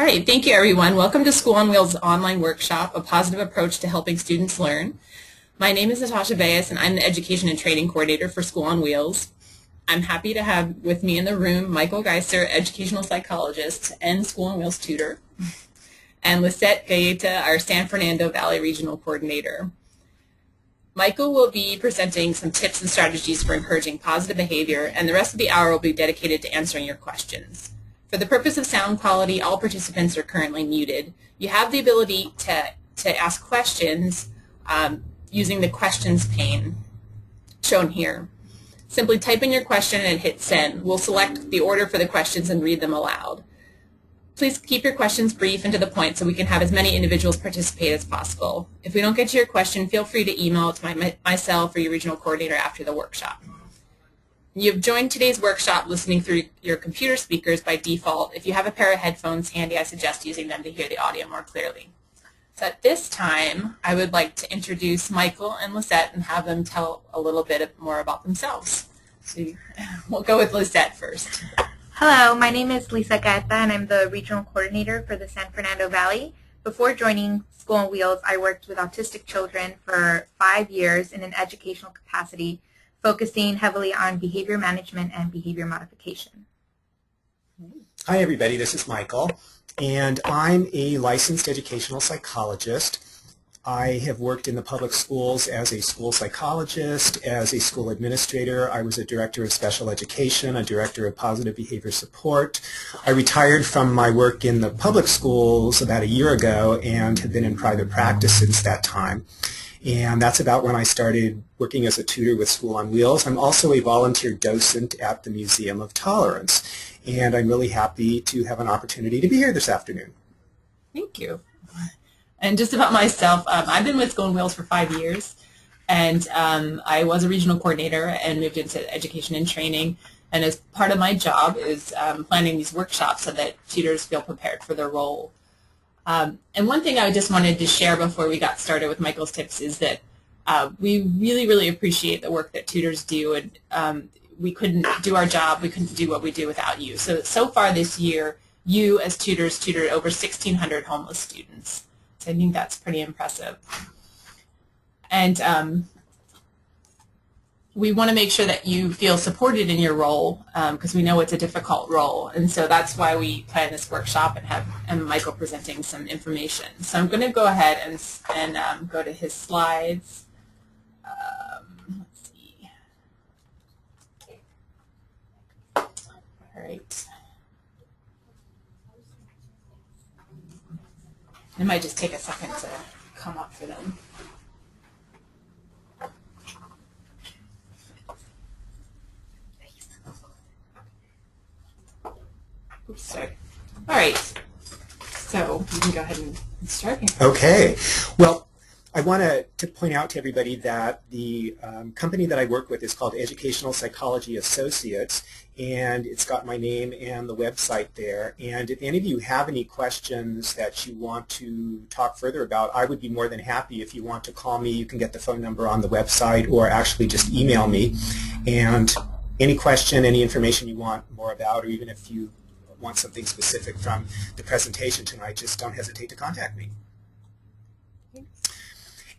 All right, thank you everyone. Welcome to School on Wheels online workshop, a positive approach to helping students learn. My name is Natasha Bayes and I'm the Education and Training Coordinator for School on Wheels. I'm happy to have with me in the room Michael Geiser, Educational Psychologist and School on Wheels Tutor, and Lisette Gaeta, our San Fernando Valley Regional Coordinator. Michael will be presenting some tips and strategies for encouraging positive behavior, and the rest of the hour will be dedicated to answering your questions. For the purpose of sound quality, all participants are currently muted. You have the ability to ask questions using the questions pane shown here. Simply type in your question and hit send. We'll select the order for the questions and read them aloud. Please keep your questions brief and to the point so we can have as many individuals participate as possible. If we don't get to your question, feel free to email it to myself or your regional coordinator after the workshop. You've joined today's workshop listening through your computer speakers by default. If you have a pair of headphones handy, I suggest using them to hear the audio more clearly. So at this time, I would like to introduce Michael and Lisette and have them tell a little bit more about themselves. So we'll go with Lisette first. Hello, my name is Lisa Gaeta and I'm the Regional Coordinator for the San Fernando Valley. Before joining School on Wheels, I worked with autistic children for 5 years in an educational capacity, focusing heavily on behavior management and behavior modification. Hi everybody, this is Michael, and I'm a licensed educational psychologist. I have worked in the public schools as a school psychologist, as a school administrator. I was a director of special education, a director of positive behavior support. I retired from my work in the public schools about a year ago and have been in private practice since that time. And that's about when I started working as a tutor with School on Wheels. I'm also a volunteer docent at the Museum of Tolerance, and I'm really happy to have an opportunity to be here this afternoon. Thank you. And just about myself, I've been with School on Wheels for 5 years, and I was a regional coordinator and moved into education and training. And as part of my job is planning these workshops so that tutors feel prepared for their role. And one thing I just wanted to share before we got started with Michael's tips is that we really, really appreciate the work that tutors do, and we couldn't do our job, we couldn't do what we do without you. So far this year, you as tutors tutored over 1,600 homeless students. So I think that's pretty impressive. And we want to make sure that you feel supported in your role because we know it's a difficult role. And so that's why we plan this workshop and have Michael presenting some information. So I'm going to go ahead and go to his slides. Let's see. All right. It might just take a second to come up for them. Oops, sorry. All right. So you can go ahead and start here. Okay. Well, I want to point out to everybody that the company that I work with is called Educational Psychology Associates, and it's got my name and the website there. And if any of you have any questions that you want to talk further about, I would be more than happy. If you want to call me, you can get the phone number on the website or actually just email me. And any question, any information you want more about, or even if you want something specific from the presentation tonight, just don't hesitate to contact me.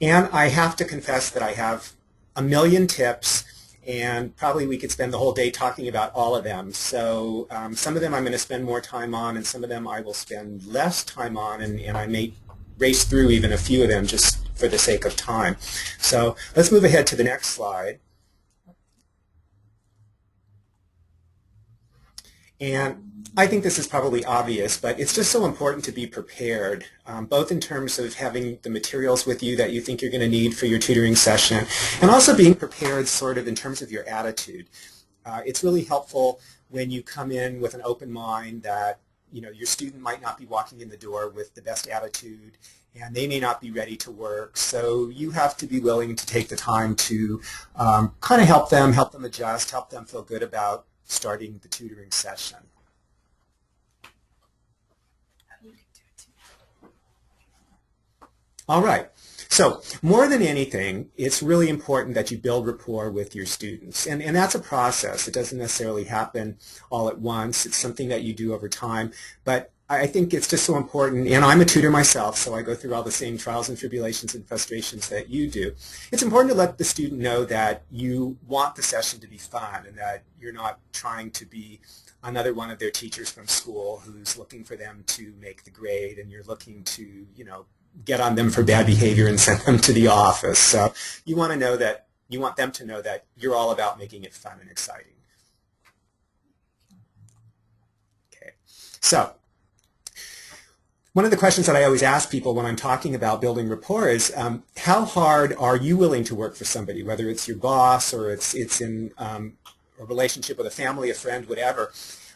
And I have to confess that I have a million tips, and probably we could spend the whole day talking about all of them. So some of them I'm going to spend more time on, and some of them I will spend less time on, and I may race through even a few of them just for the sake of time. So let's move ahead to the next slide. And I think this is probably obvious, but it's just so important to be prepared, both in terms of having the materials with you that you think you're going to need for your tutoring session, and also being prepared sort of in terms of your attitude. It's really helpful when you come in with an open mind that your student might not be walking in the door with the best attitude, and they may not be ready to work. So you have to be willing to take the time to kind of help them adjust, help them feel good about starting the tutoring session. All right. So more than anything, it's really important that you build rapport with your students. And that's a process. It doesn't necessarily happen all at once. It's something that you do over time. But I think it's just so important, and I'm a tutor myself, so I go through all the same trials and tribulations and frustrations that you do. It's important to let the student know that you want the session to be fun and that you're not trying to be another one of their teachers from school who's looking for them to make the grade, and you're looking to, get on them for bad behavior and send them to the office. So you want them to know that you're all about making it fun and exciting. Okay, so one of the questions that I always ask people when I'm talking about building rapport is, how hard are you willing to work for somebody, whether it's your boss or it's in a relationship with a family, a friend, whatever.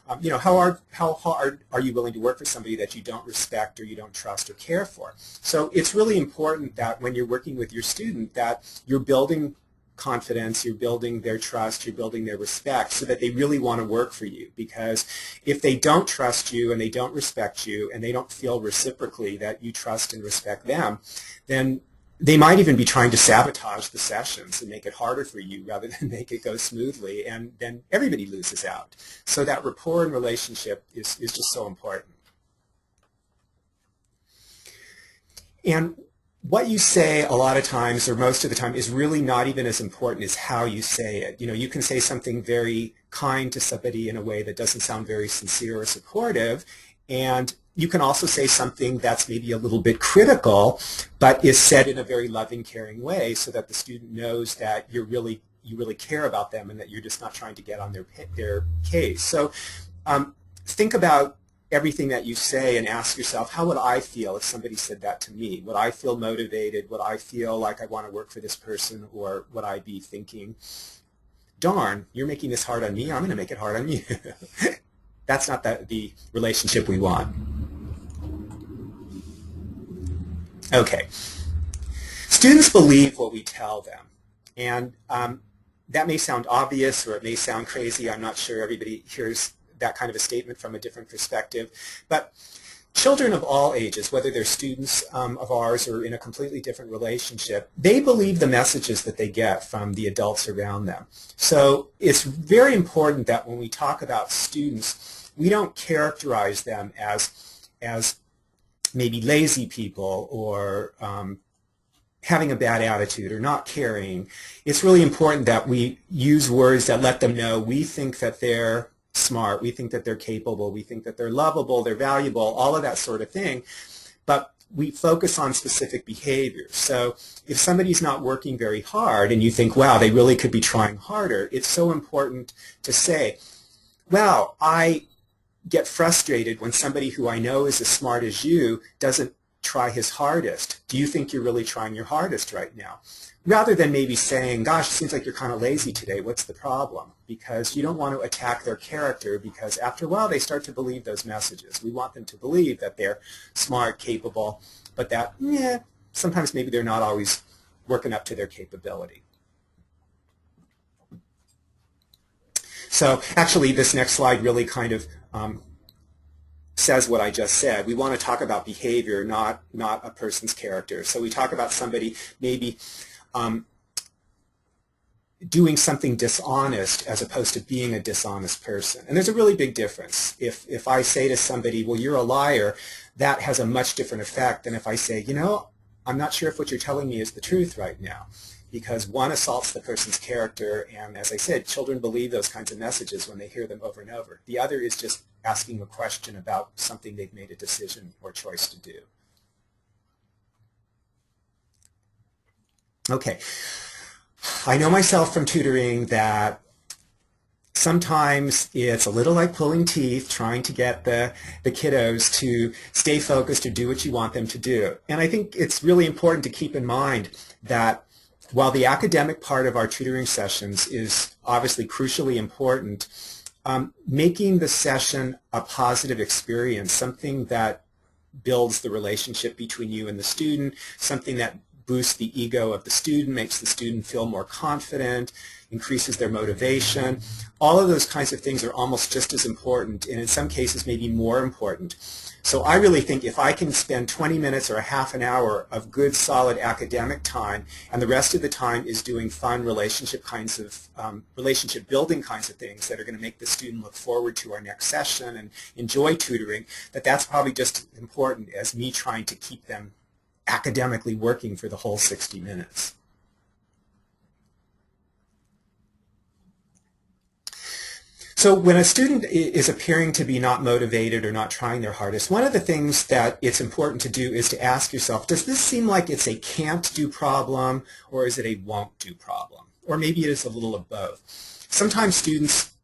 How hard are you willing to work for somebody that you don't respect or you don't trust or care for? So it's really important that when you're working with your student that you're building confidence, you're building their trust, you're building their respect so that they really want to work for you. Because if they don't trust you and they don't respect you and they don't feel reciprocally that you trust and respect them, then they might even be trying to sabotage the sessions and make it harder for you rather than make it go smoothly, and then everybody loses out. So that rapport and relationship is just so important. And what you say a lot of times, or most of the time, is really not even as important as how you say it. You can say something very kind to somebody in a way that doesn't sound very sincere or supportive, and you can also say something that's maybe a little bit critical, but is said in a very loving, caring way so that the student knows that you really care about them and that you're just not trying to get on their case. So think about everything that you say and ask yourself, how would I feel if somebody said that to me? Would I feel motivated? Would I feel like I want to work for this person? Or would I be thinking, darn, you're making this hard on me, I'm going to make it hard on you. That's not the relationship we want. Okay. Students believe what we tell them. And that may sound obvious or it may sound crazy. I'm not sure everybody hears that kind of a statement from a different perspective. But children of all ages, whether they're students of ours or in a completely different relationship, they believe the messages that they get from the adults around them. So it's very important that when we talk about students, we don't characterize them as maybe lazy people or having a bad attitude or not caring. It's really important that we use words that let them know we think that they're smart, we think that they're capable, we think that they're lovable, they're valuable, all of that sort of thing. But we focus on specific behaviors. So if somebody's not working very hard and you think, wow, they really could be trying harder, it's so important to say, wow, I get frustrated when somebody who I know is as smart as you doesn't try his hardest. Do you think you're really trying your hardest right now? Rather than maybe saying, gosh, it seems like you're kind of lazy today. What's the problem? Because you don't want to attack their character, because after a while they start to believe those messages. We want them to believe that they're smart, capable, but that, sometimes maybe they're not always working up to their capability. So actually this next slide really kind of says what I just said. We want to talk about behavior, not a person's character. So we talk about somebody maybe doing something dishonest as opposed to being a dishonest person. And there's a really big difference. If I say to somebody, well, you're a liar, that has a much different effect than if I say, I'm not sure if what you're telling me is the truth right now. Because one assaults the person's character, and as I said, children believe those kinds of messages when they hear them over and over. The other is just asking a question about something they've made a decision or choice to do. Okay. I know myself from tutoring that sometimes it's a little like pulling teeth, trying to get the kiddos to stay focused or do what you want them to do. And I think it's really important to keep in mind that while the academic part of our tutoring sessions is obviously crucially important, making the session a positive experience, something that builds the relationship between you and the student, something that boosts the ego of the student, makes the student feel more confident, increases their motivation. All of those kinds of things are almost just as important, and in some cases maybe more important. So I really think if I can spend 20 minutes or a half an hour of good, solid academic time, and the rest of the time is doing fun relationship building kinds of things that are going to make the student look forward to our next session and enjoy tutoring, that's probably just as important as me trying to keep them academically working for the whole 60 minutes. So when a student is appearing to be not motivated or not trying their hardest, one of the things that it's important to do is to ask yourself, does this seem like it's a can't do problem, or is it a won't do problem? Or maybe it is a little of both. Sometimes students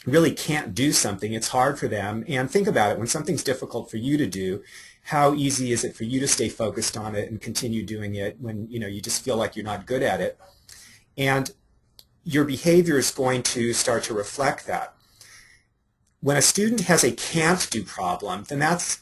really can't do something, it's hard for them, and think about it, when something's difficult for you to do, how easy is it for you to stay focused on it and continue doing it when you just feel like you're not good at it? And your behavior is going to start to reflect that. When a student has a can't do problem, then that's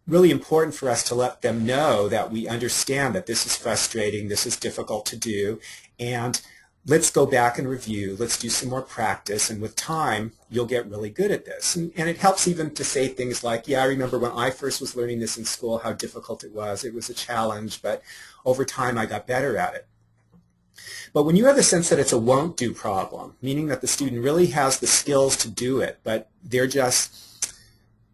really important for us to let them know that we understand that this is frustrating, this is difficult to do, and let's go back and review, let's do some more practice, and with time you'll get really good at this. And it helps even to say things like, yeah, I remember when I first was learning this in school how difficult it was a challenge, but over time I got better at it. But when you have the sense that it's a won't do problem, meaning that the student really has the skills to do it, but they're just,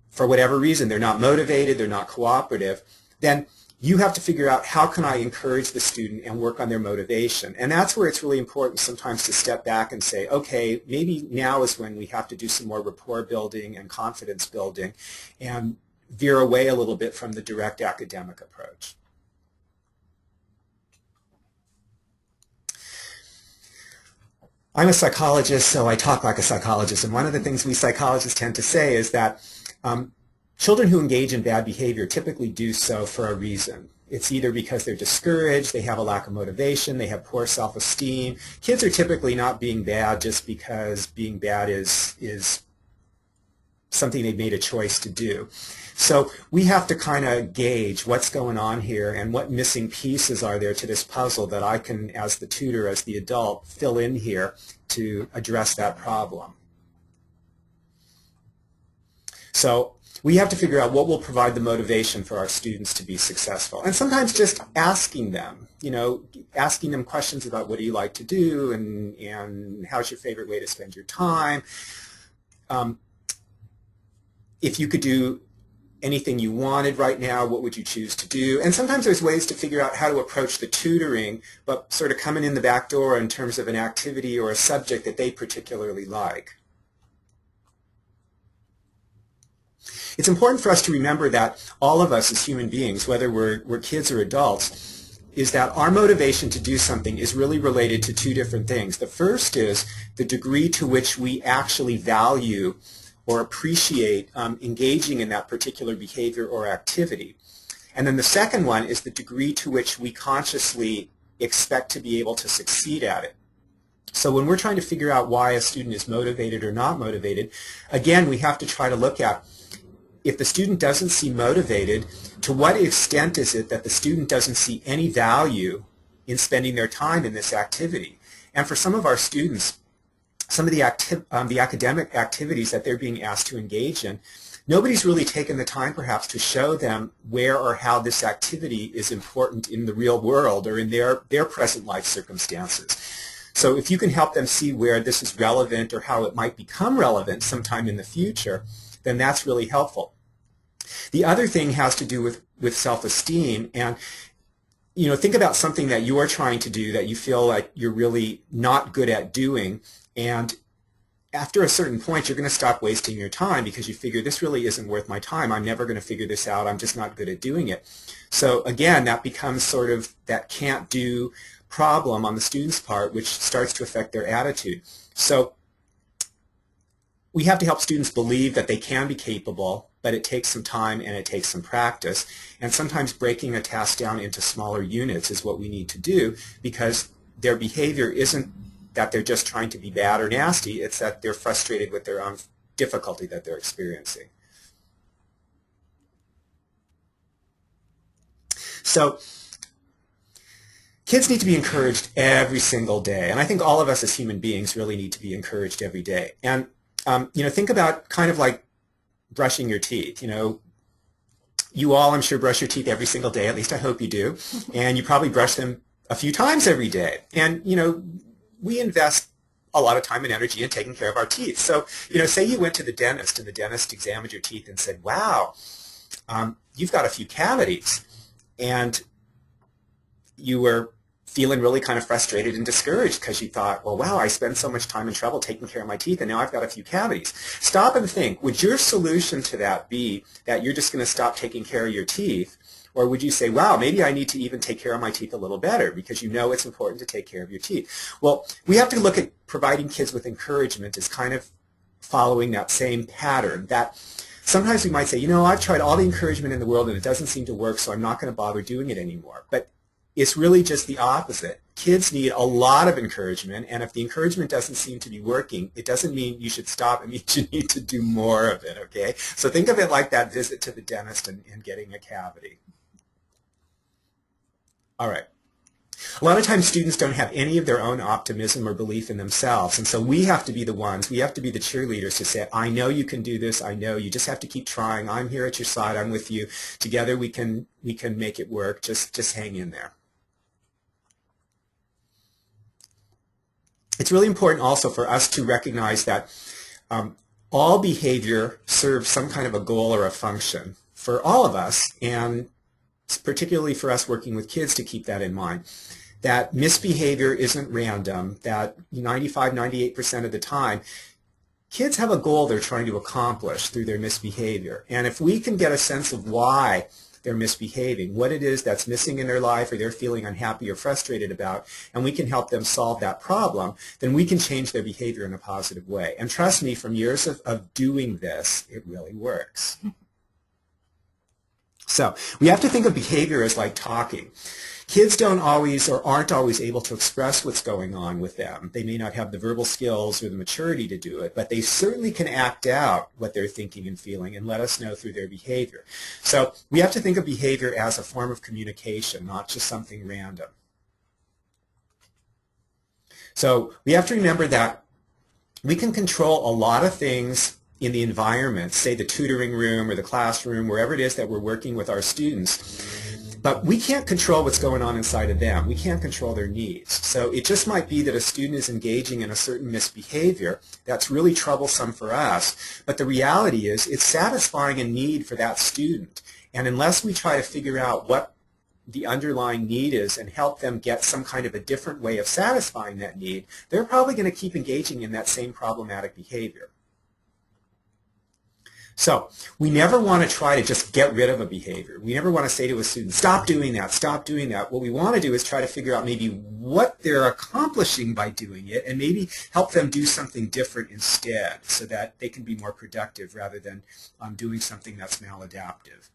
for whatever reason, they're not motivated, they're not cooperative, then you have to figure out how can I encourage the student and work on their motivation. And that's where it's really important sometimes to step back and say, okay, maybe now is when we have to do some more rapport building and confidence building and veer away a little bit from the direct academic approach. I'm a psychologist, so I talk like a psychologist, and one of the things we psychologists tend to say is that children who engage in bad behavior typically do so for a reason. It's either because they're discouraged, they have a lack of motivation, they have poor self-esteem. Kids are typically not being bad just because being bad is something they've made a choice to do. So we have to kind of gauge what's going on here and what missing pieces are there to this puzzle that I can, as the tutor, as the adult, fill in here to address that problem. So we have to figure out what will provide the motivation for our students to be successful. And sometimes just asking them, asking them questions about what do you like to do and how's your favorite way to spend your time. If you could do anything you wanted right now, what would you choose to do? And sometimes there's ways to figure out how to approach the tutoring, but sort of coming in the back door in terms of an activity or a subject that they particularly like. It's important for us to remember that all of us as human beings, whether we're kids or adults, is that our motivation to do something is really related to two different things. The first is the degree to which we actually value or appreciate engaging in that particular behavior or activity. And then the second one is the degree to which we consciously expect to be able to succeed at it. So when we're trying to figure out why a student is motivated or not motivated, again, we have to try to look at, if the student doesn't seem motivated, to what extent is it that the student doesn't see any value in spending their time in this activity? And for some of our students, some of the academic activities that they're being asked to engage in, nobody's really taken the time perhaps to show them where or how this activity is important in the real world or in their present life circumstances. So if you can help them see where this is relevant or how it might become relevant sometime in the future, then that's really helpful. The other thing has to do with self-esteem, and think about something that you are trying to do that you feel like you're really not good at doing, and after a certain point you're going to stop wasting your time because you figure this really isn't worth my time. I'm never going to figure this out. I'm just not good at doing it. So again, that becomes sort of that can't do problem on the student's part, which starts to affect their attitude. So we have to help students believe that they can be capable, but it takes some time and it takes some practice. And sometimes breaking a task down into smaller units is what we need to do, because their behavior isn't that they're just trying to be bad or nasty, it's that they're frustrated with their own difficulty that they're experiencing. So Kids need to be encouraged every single day, and I think all of us as human beings really need to be encouraged every day. And think about kind of like brushing your teeth. You all, I'm sure, brush your teeth every single day. At least I hope you do, and you probably brush them a few times every day. And we invest a lot of time and energy in taking care of our teeth. So say you went to the dentist and the dentist examined your teeth and said, "Wow, you've got a few cavities," and you were feeling really kind of frustrated and discouraged because you thought, well, wow, I spend so much time and trouble taking care of my teeth and now I've got a few cavities. Stop and think, would your solution to that be that you're just going to stop taking care of your teeth? Or would you say, wow, maybe I need to even take care of my teeth a little better because it's important to take care of your teeth? Well, we have to look at providing kids with encouragement as kind of following that same pattern. That sometimes we might say, I've tried all the encouragement in the world and it doesn't seem to work, so I'm not going to bother doing it anymore. But it's really just the opposite. Kids need a lot of encouragement, and if the encouragement doesn't seem to be working, it doesn't mean you should stop. It means you need to do more of it, okay? So think of it like that visit to the dentist and getting a cavity. All right. A lot of times students don't have any of their own optimism or belief in themselves, and so we have to be the ones, we have to be the cheerleaders to say, I know you can do this, I know, you just have to keep trying, I'm here at your side, I'm with you, together we can make it work, just hang in there. It's really important also for us to recognize that all behavior serves some kind of a goal or a function for all of us, and particularly for us working with kids to keep that in mind. That misbehavior isn't random, that 95, 98% of the time, kids have a goal they're trying to accomplish through their misbehavior. And if we can get a sense of why they're misbehaving, what it is that's missing in their life or they're feeling unhappy or frustrated about, and we can help them solve that problem, then we can change their behavior in a positive way. And trust me, from years of doing this, it really works. So we have to think of behavior as like talking. Kids don't always or aren't always able to express what's going on with them. They may not have the verbal skills or the maturity to do it, but they certainly can act out what they're thinking and feeling and let us know through their behavior. So we have to think of behavior as a form of communication, not just something random. So we have to remember that we can control a lot of things in the environment, say the tutoring room or the classroom, wherever it is that we're working with our students. But we can't control what's going on inside of them. We can't control their needs. So it just might be that a student is engaging in a certain misbehavior that's really troublesome for us. But the reality is it's satisfying a need for that student. And unless we try to figure out what the underlying need is and help them get some kind of a different way of satisfying that need, they're probably going to keep engaging in that same problematic behavior. So we never want to try to just get rid of a behavior. We never want to say to a student, stop doing that, stop doing that. What we want to do is try to figure out maybe what they're accomplishing by doing it and maybe help them do something different instead so that they can be more productive rather than doing something that's maladaptive.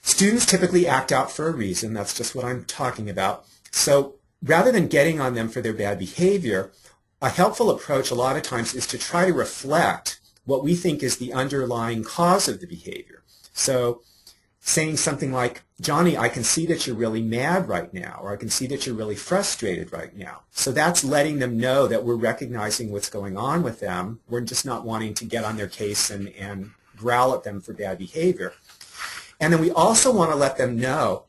Students typically act out for a reason. That's just what I'm talking about. So rather than getting on them for their bad behavior, a helpful approach a lot of times is to try to reflect what we think is the underlying cause of the behavior. So saying something like, Johnny, I can see that you're really mad right now, or I can see that you're really frustrated right now. So that's letting them know that we're recognizing what's going on with them. We're just not wanting to get on their case and growl at them for bad behavior. And then we also want to let them know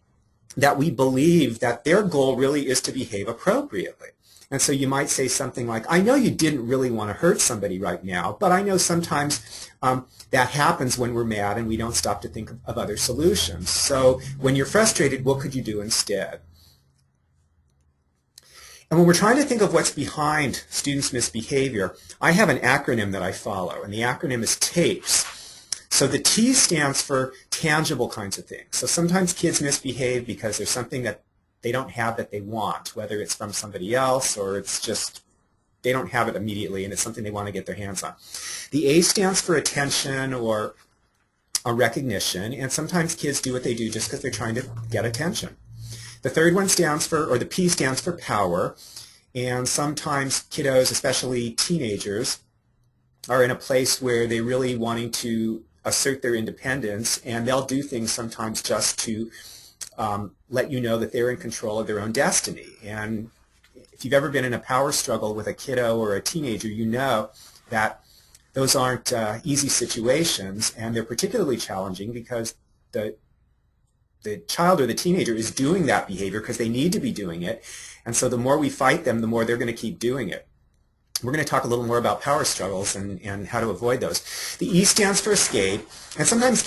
that we believe that their goal really is to behave appropriately. And so you might say something like, I know you didn't really want to hurt somebody right now, but I know sometimes that happens when we're mad and we don't stop to think of other solutions. So when you're frustrated, what could you do instead? And when we're trying to think of what's behind students' misbehavior, I have an acronym that I follow, and the acronym is TAPES. So the T stands for tangible kinds of things. So sometimes kids misbehave because there's something that they don't have that they want, whether it's from somebody else or it's just they don't have it immediately and it's something they want to get their hands on. The A stands for attention or a recognition, and sometimes kids do what they do just because they're trying to get attention. The third one stands for, or the P stands for power, and sometimes kiddos, especially teenagers, are in a place where they're really wanting to assert their independence, and they'll do things sometimes just to let you know that they're in control of their own destiny. And if you've ever been in a power struggle with a kiddo or a teenager, you know that those aren't easy situations, and they're particularly challenging because the child or the teenager is doing that behavior because they need to be doing it, and so the more we fight them, the more they're going to keep doing it. We're going to talk a little more about power struggles and how to avoid those. The E stands for escape, and sometimes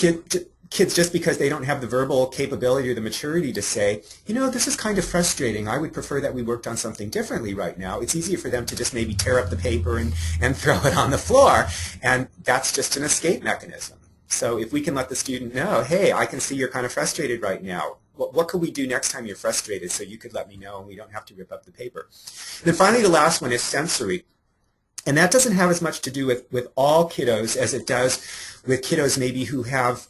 kids, just because they don't have the verbal capability or the maturity to say, you know, this is kind of frustrating. I would prefer that we worked on something differently right now. It's easier for them to just maybe tear up the paper and throw it on the floor, and that's just an escape mechanism. So if we can let the student know, hey, I can see you're kind of frustrated right now. What could we do next time you're frustrated so you could let me know and we don't have to rip up the paper? And then finally, the last one is sensory. And that doesn't have as much to do with all kiddos as it does with kiddos maybe who have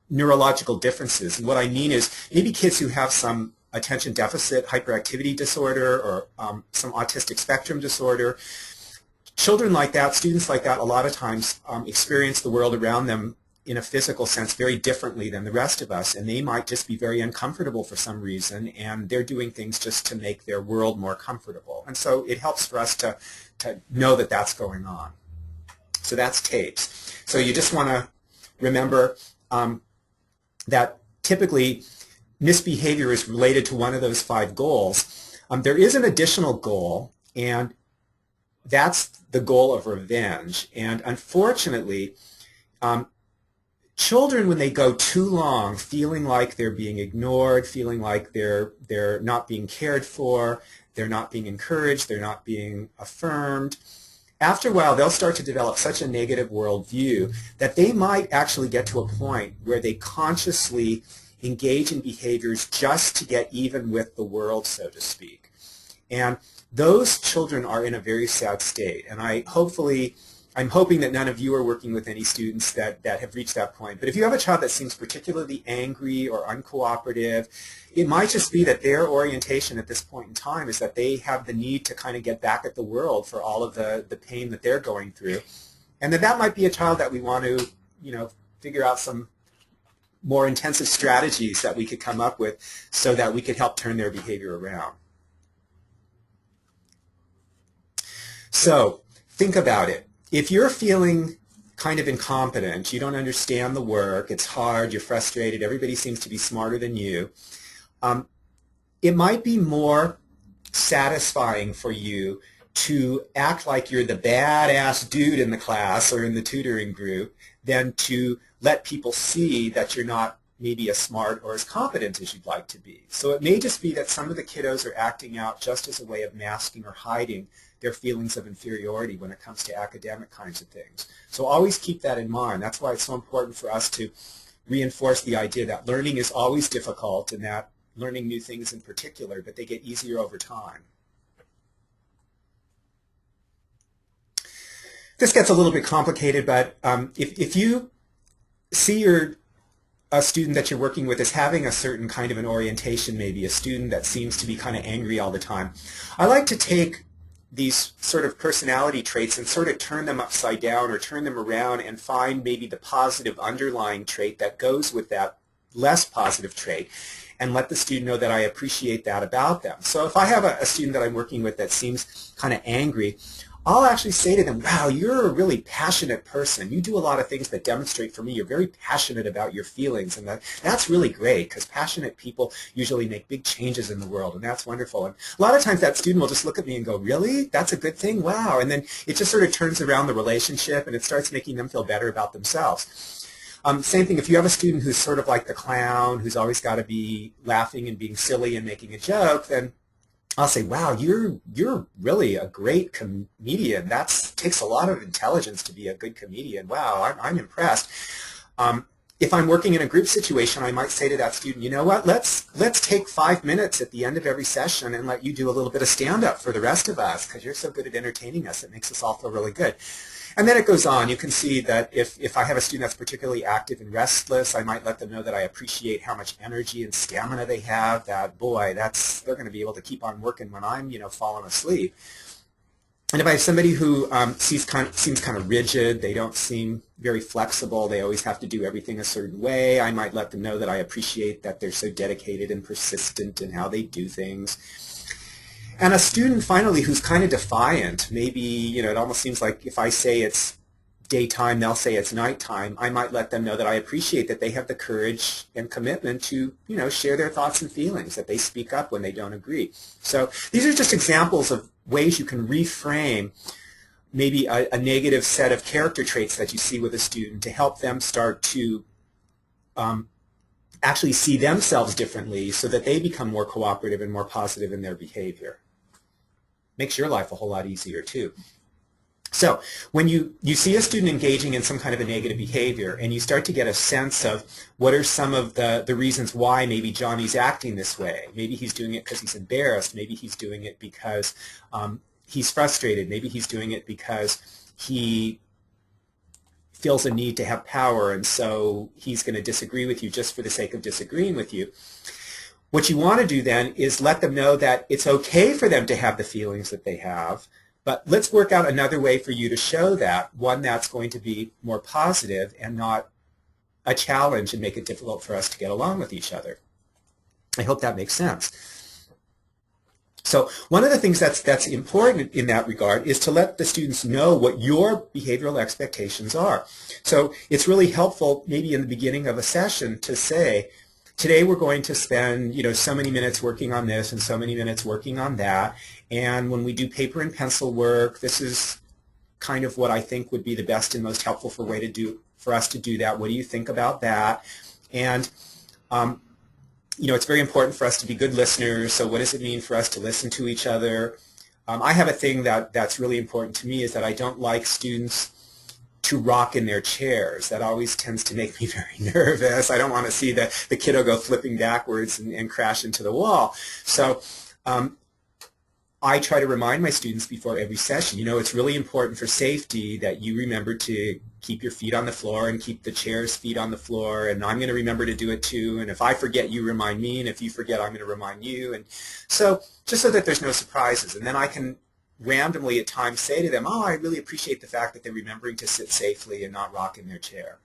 neurological differences. And what I mean is maybe kids who have some attention deficit hyperactivity disorder or some autistic spectrum disorder. Children like that, students like that, a lot of times experience the world around them in a physical sense very differently than the rest of us, and they might just be very uncomfortable for some reason, and they're doing things just to make their world more comfortable. And so it helps for us to know that that's going on. So that's TAPES. So you just want to remember that typically misbehavior is related to one of those 5 goals. There is an additional goal, and that's the goal of revenge. And unfortunately, children, when they go too long feeling like they're being ignored, feeling like they're not being cared for, they're not being encouraged, they're not being affirmed, after a while they'll start to develop such a negative worldview that they might actually get to a point where they consciously engage in behaviors just to get even with the world, so to speak. And those children are in a very sad state. And I'm hoping that none of you are working with any students that have reached that point. But if you have a child that seems particularly angry or uncooperative, it might just be that their orientation at this point in time is that they have the need to kind of get back at the world for all of the pain that they're going through. And that might be a child that we want to, figure out some more intensive strategies that we could come up with so that we could help turn their behavior around. So think about it. If you're feeling kind of incompetent, you don't understand the work, it's hard, you're frustrated, everybody seems to be smarter than you, it might be more satisfying for you to act like you're the badass dude in the class or in the tutoring group than to let people see that you're not maybe as smart or as competent as you'd like to be. So it may just be that some of the kiddos are acting out just as a way of masking or hiding their feelings of inferiority when it comes to academic kinds of things. So always keep that in mind. That's why it's so important for us to reinforce the idea that learning is always difficult and that learning new things in particular, but they get easier over time. This gets a little bit complicated, but if you see a student that you're working with is having a certain kind of an orientation, maybe a student that seems to be kind of angry all the time, I like to take these sort of personality traits and sort of turn them upside down or turn them around and find maybe the positive underlying trait that goes with that less positive trait and let the student know that I appreciate that about them. So if I have a student that I'm working with that seems kind of angry, I'll actually say to them, wow, you're a really passionate person. You do a lot of things that demonstrate for me you're very passionate about your feelings, and that's really great because passionate people usually make big changes in the world, and that's wonderful. And a lot of times that student will just look at me and go, really? That's a good thing? Wow. And then it just sort of turns around the relationship and it starts making them feel better about themselves. Same thing, if you have a student who's sort of like the clown, who's always got to be laughing and being silly and making a joke, then I'll say, wow, you're really a great comedian. That takes a lot of intelligence to be a good comedian. Wow, I'm impressed. If I'm working in a group situation, I might say to that student, you know what, let's take 5 minutes at the end of every session and let you do a little bit of stand-up for the rest of us because you're so good at entertaining us. It makes us all feel really good. And then it goes on. You can see that if I have a student that's particularly active and restless, I might let them know that I appreciate how much energy and stamina they have, that, boy, they're going to be able to keep on working when I'm, falling asleep. And if I have somebody who seems kind of rigid, they don't seem very flexible, they always have to do everything a certain way, I might let them know that I appreciate that they're so dedicated and persistent in how they do things. And a student, finally, who's kind of defiant, maybe, you know, it almost seems like if I say it's daytime, they'll say it's nighttime, I might let them know that I appreciate that they have the courage and commitment to, you know, share their thoughts and feelings, that they speak up when they don't agree. So these are just examples of ways you can reframe maybe a negative set of character traits that you see with a student to help them start to actually see themselves differently so that they become more cooperative and more positive in their behavior. Makes your life a whole lot easier too. So when you see a student engaging in some kind of a negative behavior and you start to get a sense of what are some of the reasons why maybe Johnny's acting this way. Maybe he's doing it because he's embarrassed. Maybe he's doing it because he's frustrated. Maybe he's doing it because he feels a need to have power and so he's going to disagree with you just for the sake of disagreeing with you. What you want to do then is let them know that it's okay for them to have the feelings that they have, but let's work out another way for you to show that, one that's going to be more positive and not a challenge and make it difficult for us to get along with each other. I hope that makes sense. So one of the things that's important in that regard is to let the students know what your behavioral expectations are. So it's really helpful maybe in the beginning of a session to say, today we're going to spend, you know, so many minutes working on this and so many minutes working on that. And when we do paper and pencil work, this is kind of what I think would be the best and most helpful for us to do that. What do you think about that? And you know, it's very important for us to be good listeners. So what does it mean for us to listen to each other? I have a thing that's really important to me is that I don't like students to rock in their chairs. That always tends to make me very nervous. I don't want to see the kiddo go flipping backwards and crash into the wall. So I try to remind my students before every session, you know, it's really important for safety that you remember to keep your feet on the floor and keep the chair's feet on the floor, and I'm going to remember to do it too, and if I forget, you remind me, and if you forget, I'm going to remind you, and so just so that there's no surprises, and then I can randomly at times say to them, oh, I really appreciate the fact that they're remembering to sit safely and not rock in their chair.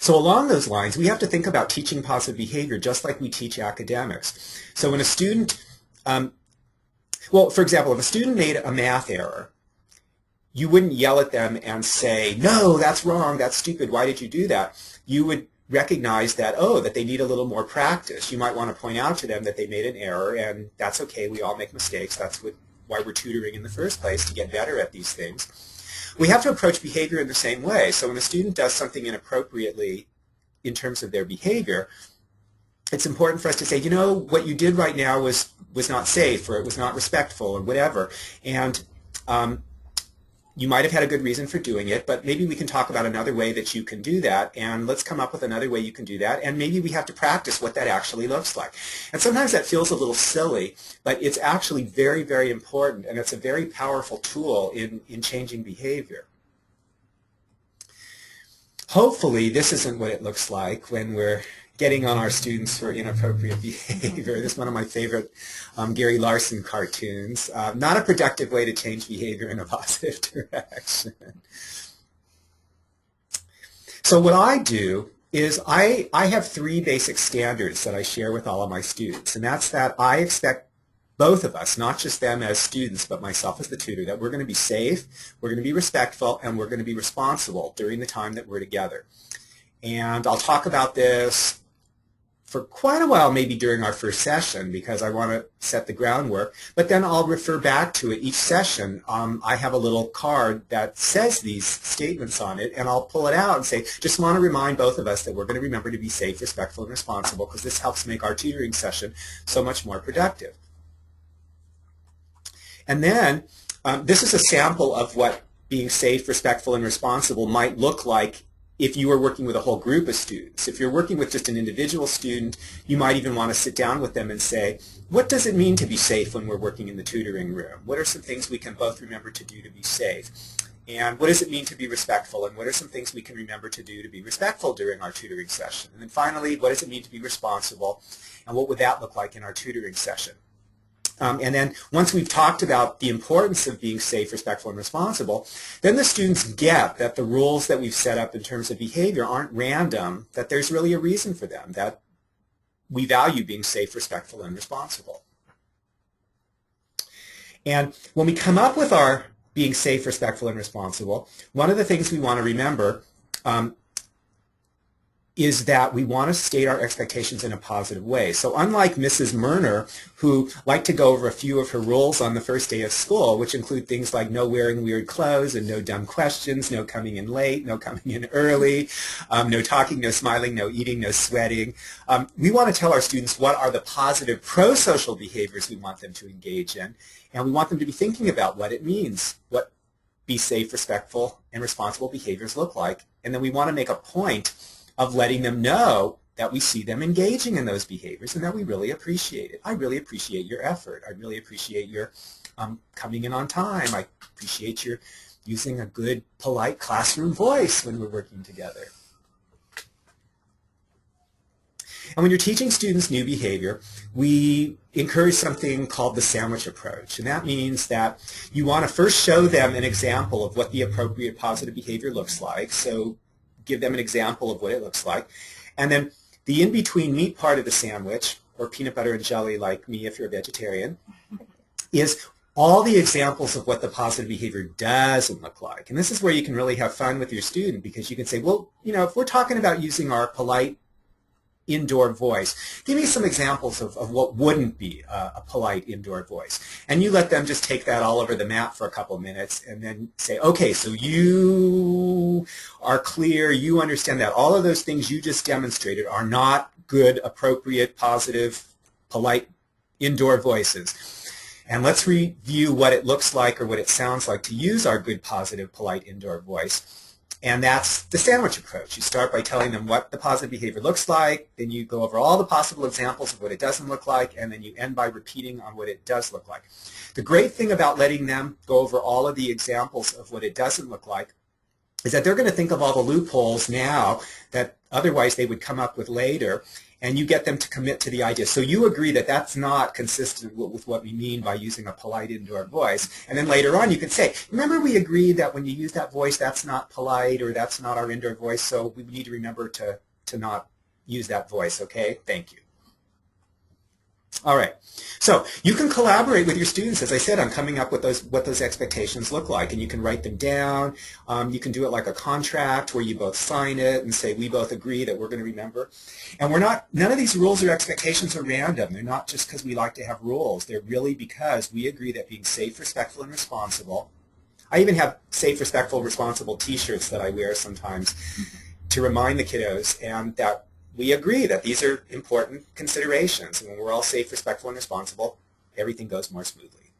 So along those lines, we have to think about teaching positive behavior just like we teach academics. So when a student, well, for example, if a student made a math error, you wouldn't yell at them and say, no, that's wrong, that's stupid, why did you do that? You would recognize that, oh, that they need a little more practice. You might want to point out to them that they made an error, and that's okay, we all make mistakes, that's why we're tutoring in the first place, to get better at these things. We have to approach behavior in the same way. So when a student does something inappropriately in terms of their behavior, it's important for us to say, you know, what you did right now was not safe, or it was not respectful, or whatever. And you might have had a good reason for doing it, but maybe we can talk about another way that you can do that, and let's come up with another way you can do that, and maybe we have to practice what that actually looks like. And sometimes that feels a little silly, but it's actually very, very important, and it's a very powerful tool in changing behavior. Hopefully, this isn't what it looks like when we're getting on our students for inappropriate behavior. This is one of my favorite Gary Larson cartoons. Not a productive way to change behavior in a positive direction. So what I do is I have three basic standards that I share with all of my students, and that's that I expect both of us, not just them as students, but myself as the tutor, that we're going to be safe, we're going to be respectful, and we're going to be responsible during the time that we're together. And I'll talk about this for quite a while, maybe during our first session, because I want to set the groundwork, but then I'll refer back to it each session. I have a little card that says these statements on it, and I'll pull it out and say, just want to remind both of us that we're going to remember to be safe, respectful, and responsible, because this helps make our tutoring session so much more productive. And then this is a sample of what being safe, respectful, and responsible might look like if you were working with a whole group of students. If you're working with just an individual student, you might even want to sit down with them and say, what does it mean to be safe when we're working in the tutoring room? What are some things we can both remember to do to be safe? And what does it mean to be respectful? And what are some things we can remember to do to be respectful during our tutoring session? And then finally, what does it mean to be responsible? And what would that look like in our tutoring session? And then once we've talked about the importance of being safe, respectful, and responsible, then the students get that the rules that we've set up in terms of behavior aren't random, that there's really a reason for them, that we value being safe, respectful, and responsible. And when we come up with our being safe, respectful, and responsible, one of the things we want to remember is that we want to state our expectations in a positive way. So unlike Mrs. Murner, who liked to go over a few of her rules on the first day of school, which include things like no wearing weird clothes and no dumb questions, no coming in late, no coming in early, no talking, no smiling, no eating, no sweating, we want to tell our students what are the positive pro-social behaviors we want them to engage in, and we want them to be thinking about what it means, what be safe, respectful, and responsible behaviors look like, and then we want to make a point of letting them know that we see them engaging in those behaviors and that we really appreciate it. I really appreciate your effort. I really appreciate your coming in on time. I appreciate your using a good, polite classroom voice when we're working together. And when you're teaching students new behavior, we encourage something called the sandwich approach. And that means that you want to first show them an example of what the appropriate positive behavior looks like. So give them an example of what it looks like. And then the in-between meat part of the sandwich, or peanut butter and jelly like me if you're a vegetarian, is all the examples of what the positive behavior doesn't look like. And this is where you can really have fun with your student, because you can say, well, you know, if we're talking about using our polite indoor voice, give me some examples of what wouldn't be a polite indoor voice. And you let them just take that all over the map for a couple of minutes and then say, okay, so you are clear, you understand that all of those things you just demonstrated are not good, appropriate, positive, polite indoor voices. And let's review what it looks like or what it sounds like to use our good, positive, polite indoor voice. And that's the sandwich approach. You start by telling them what the positive behavior looks like, then you go over all the possible examples of what it doesn't look like, and then you end by repeating on what it does look like. The great thing about letting them go over all of the examples of what it doesn't look like is that they're going to think of all the loopholes now that otherwise they would come up with later, and you get them to commit to the idea. So you agree that that's not consistent with what we mean by using a polite indoor voice. And then later on you can say, remember we agreed that when you use that voice that's not polite or that's not our indoor voice, so we need to remember to not use that voice, okay? Thank you. All right, so you can collaborate with your students, as I said, on coming up with what those expectations look like, and you can write them down. You can do it like a contract where you both sign it and say we both agree that we're going to remember. And none of these rules or expectations are random. They're not just because we like to have rules. They're really because we agree that being safe, respectful, and responsible. I even have safe, respectful, responsible T-shirts that I wear sometimes to remind the kiddos, and that we agree that these are important considerations. And when we're all safe, respectful, and responsible, everything goes more smoothly.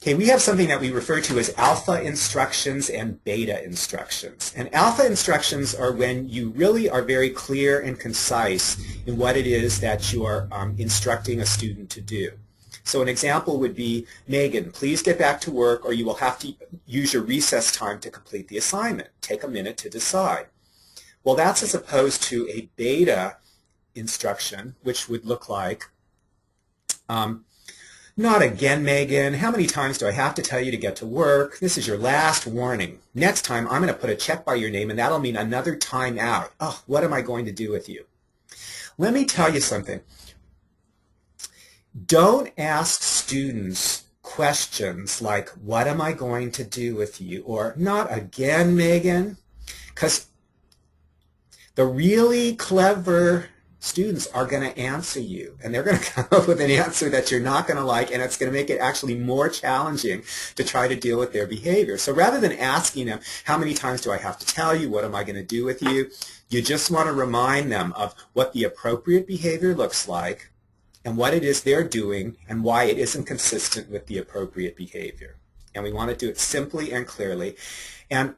Okay, we have something that we refer to as alpha instructions and beta instructions. And alpha instructions are when you really are very clear and concise in what it is that you are instructing a student to do. So an example would be, Megan, please get back to work or you will have to use your recess time to complete the assignment. Take a minute to decide. Well, that's as opposed to a beta instruction, which would look like, not again, Megan. How many times do I have to tell you to get to work? This is your last warning. Next time, I'm going to put a check by your name, and that'll mean another time out. Oh, what am I going to do with you? Let me tell you something. Don't ask students questions like, what am I going to do with you? Or, not again, Megan. Because the really clever students are going to answer you, and they're going to come up with an answer that you're not going to like, and it's going to make it actually more challenging to try to deal with their behavior. So rather than asking them, how many times do I have to tell you, what am I going to do with you, you just want to remind them of what the appropriate behavior looks like and what it is they're doing and why it isn't consistent with the appropriate behavior. And we want to do it simply and clearly. And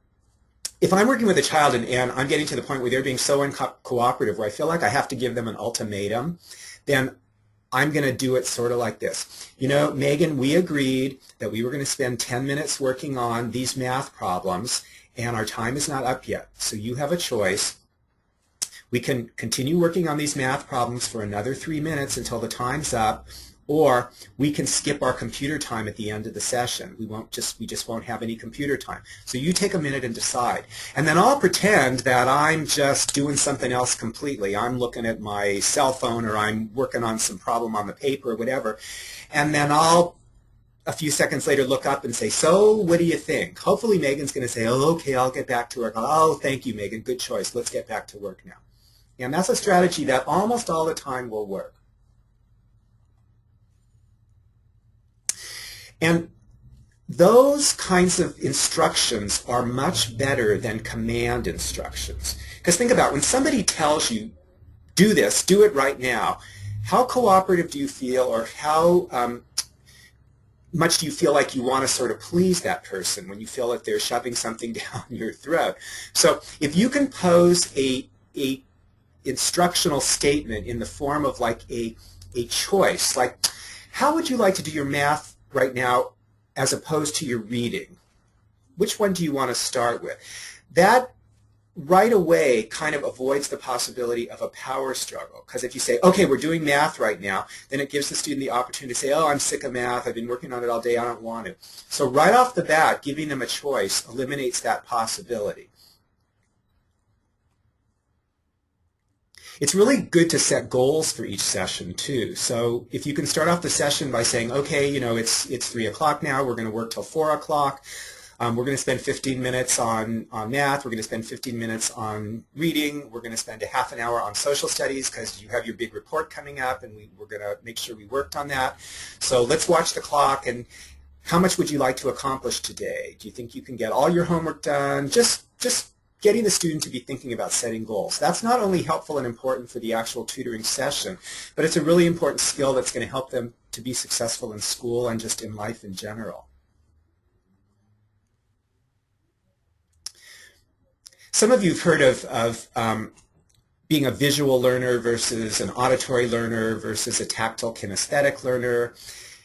if I'm working with a child and I'm getting to the point where they're being so uncooperative, where I feel like I have to give them an ultimatum, then I'm going to do it sort of like this. You know, Megan, we agreed that we were going to spend 10 minutes working on these math problems, and our time is not up yet. So you have a choice. We can continue working on these math problems for another 3 minutes until the time's up, or we can skip our computer time at the end of the session. We just won't have any computer time. So you take a minute and decide. And then I'll pretend that I'm just doing something else completely. I'm looking at my cell phone, or I'm working on some problem on the paper or whatever. And then I'll, a few seconds later, look up and say, so what do you think? Hopefully Megan's going to say, oh, okay, I'll get back to work. Oh, thank you, Megan. Good choice. Let's get back to work now. And that's a strategy that almost all the time will work. And those kinds of instructions are much better than command instructions. Because think about it, when somebody tells you, do this, do it right now, how cooperative do you feel, or how much do you feel like you want to sort of please that person when you feel like they're shoving something down your throat? So if you can pose a instructional statement in the form of like a choice, like, how would you like to do your math right now as opposed to your reading? Which one do you want to start with? That right away kind of avoids the possibility of a power struggle. Because if you say, okay, we're doing math right now, then it gives the student the opportunity to say, oh, I'm sick of math, I've been working on it all day, I don't want to. So right off the bat, giving them a choice eliminates that possibility. It's really good to set goals for each session too. So if you can start off the session by saying, okay, you know, it's 3 o'clock now, we're going to work till 4 o'clock. We're going to spend 15 minutes on math, we're going to spend 15 minutes on reading, we're going to spend a half an hour on social studies because you have your big report coming up, and we're going to make sure we worked on that. So let's watch the clock, and how much would you like to accomplish today? Do you think you can get all your homework done? Just getting the student to be thinking about setting goals. That's not only helpful and important for the actual tutoring session, but it's a really important skill that's going to help them to be successful in school and just in life in general. Some of you have heard of being a visual learner versus an auditory learner versus a tactile kinesthetic learner.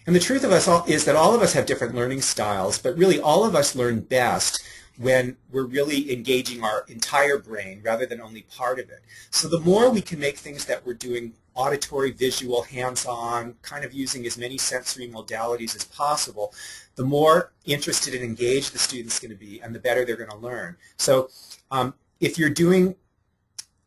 And the truth of us all is that all of us have different learning styles, but really all of us learn best when we're really engaging our entire brain rather than only part of it. So the more we can make things that we're doing auditory, visual, hands-on, kind of using as many sensory modalities as possible, the more interested and engaged the student's going to be, and the better they're going to learn. So if you're doing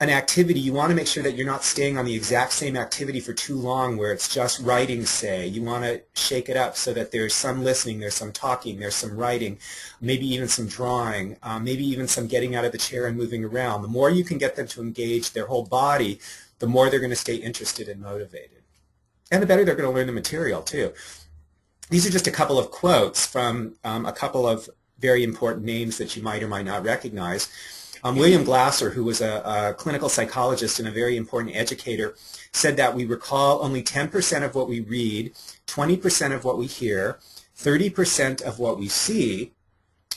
an activity, you want to make sure that you're not staying on the exact same activity for too long where it's just writing, say. You want to shake it up so that there's some listening, there's some talking, there's some writing, maybe even some drawing, maybe even some getting out of the chair and moving around. The more you can get them to engage their whole body, the more they're going to stay interested and motivated. And the better they're going to learn the material, too. These are just a couple of quotes from a couple of very important names that you might or might not recognize. William Glasser, who was a clinical psychologist and a very important educator, said that we recall only 10% of what we read, 20% of what we hear, 30% of what we see.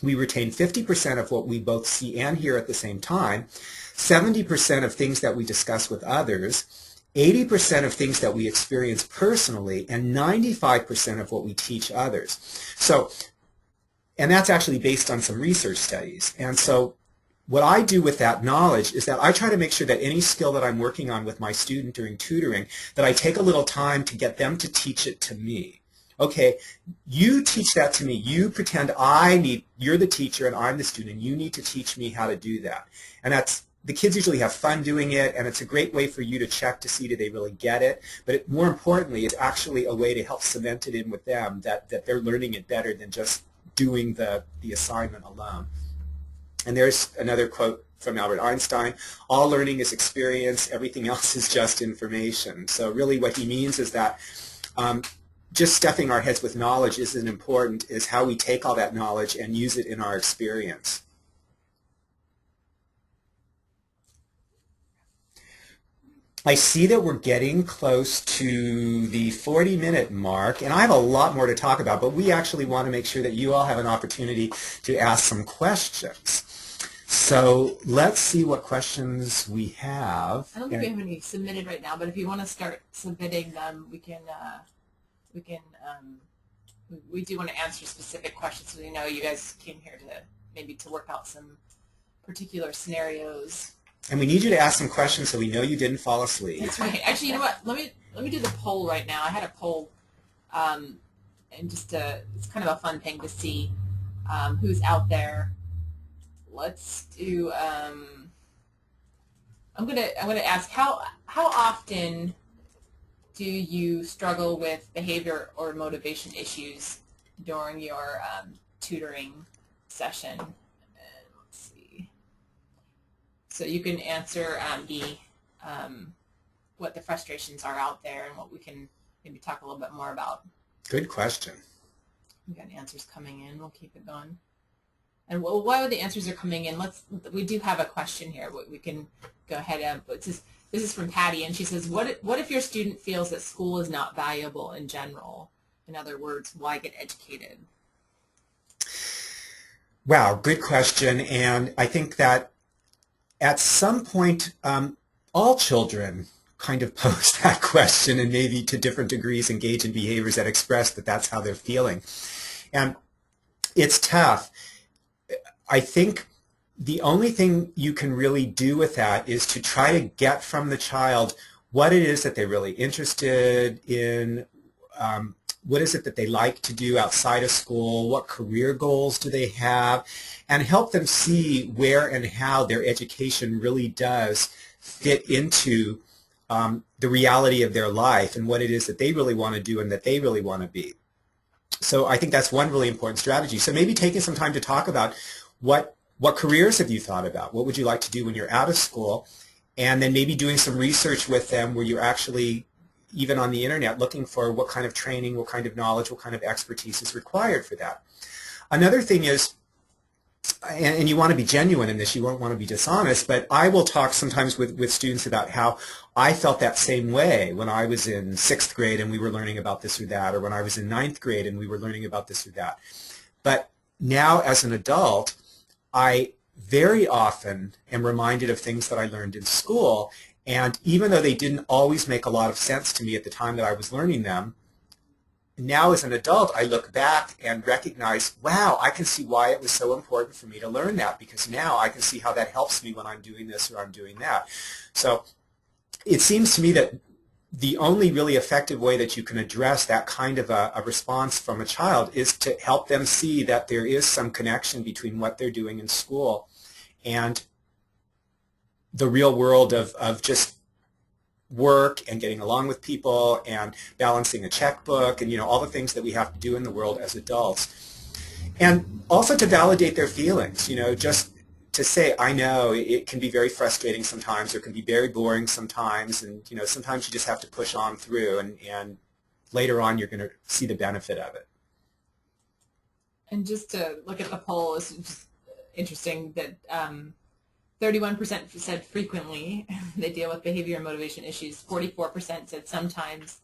We retain 50% of what we both see and hear at the same time, 70% of things that we discuss with others, 80% of things that we experience personally, and 95% of what we teach others. So, and that's actually based on some research studies. And so what I do with that knowledge is that I try to make sure that any skill that I'm working on with my student during tutoring, that I take a little time to get them to teach it to me. Okay, you teach that to me. You pretend you're the teacher and I'm the student. You need to teach me how to do that. And the kids usually have fun doing it, and it's a great way for you to check to see do they really get it. But more importantly, it's actually a way to help cement it in with them that they're learning it better than just doing the assignment alone. And there's another quote from Albert Einstein: all learning is experience, everything else is just information. So really what he means is that just stuffing our heads with knowledge isn't important, is how we take all that knowledge and use it in our experience. I see that we're getting close to the 40-minute mark, and I have a lot more to talk about, but we actually want to make sure that you all have an opportunity to ask some questions. So let's see what questions we have. I don't think we have any submitted right now, but if you want to start submitting them, we do want to answer specific questions, so we know you guys came here to maybe to work out some particular scenarios. And we need you to ask some questions so we know you didn't fall asleep. That's right. Actually, you know what? Let me do the poll right now. I had a poll, and it's kind of a fun thing to see who's out there. Let's do. I'm gonna ask how often do you struggle with behavior or motivation issues during your tutoring session? And let's see. So you can answer what the frustrations are out there and what we can maybe talk a little bit more about. Good question. We got answers coming in. We'll keep it going. And while the answers are coming in, we do have a question here. We can go ahead and, this is from Patty, and she says, what if your student feels that school is not valuable in general? In other words, why get educated? Wow, good question. And I think that at some point, all children kind of pose that question and maybe to different degrees engage in behaviors that express that that's how they're feeling. And it's tough. I think the only thing you can really do with that is to try to get from the child what it is that they're really interested in, what is it that they like to do outside of school, what career goals do they have, and help them see where and how their education really does fit into the reality of their life and what it is that they really want to do and that they really want to be. So I think that's one really important strategy. So maybe taking some time to talk about what careers have you thought about? What would you like to do when you're out of school? And then maybe doing some research with them where you're actually, even on the internet, looking for what kind of training, what kind of knowledge, what kind of expertise is required for that. Another thing is, and you want to be genuine in this, you won't want to be dishonest, but I will talk sometimes with students about how I felt that same way when I was in 6th grade and we were learning about this or that, or when I was in 9th grade and we were learning about this or that. But now as an adult, I very often am reminded of things that I learned in school, and even though they didn't always make a lot of sense to me at the time that I was learning them, now as an adult I look back and recognize, wow, I can see why it was so important for me to learn that, because now I can see how that helps me when I'm doing this or I'm doing that. So it seems to me that the only really effective way that you can address that kind of a response from a child is to help them see that there is some connection between what they're doing in school and the real world of just work and getting along with people and balancing a checkbook and, you know, all the things that we have to do in the world as adults. And also to validate their feelings, you know, just to say, I know it can be very frustrating sometimes, or it can be very boring sometimes, and, you know, sometimes you just have to push on through, and later on you're going to see the benefit of it. And just to look at the poll, it's just interesting that 31% said frequently they deal with behavior and motivation issues. 44% said sometimes.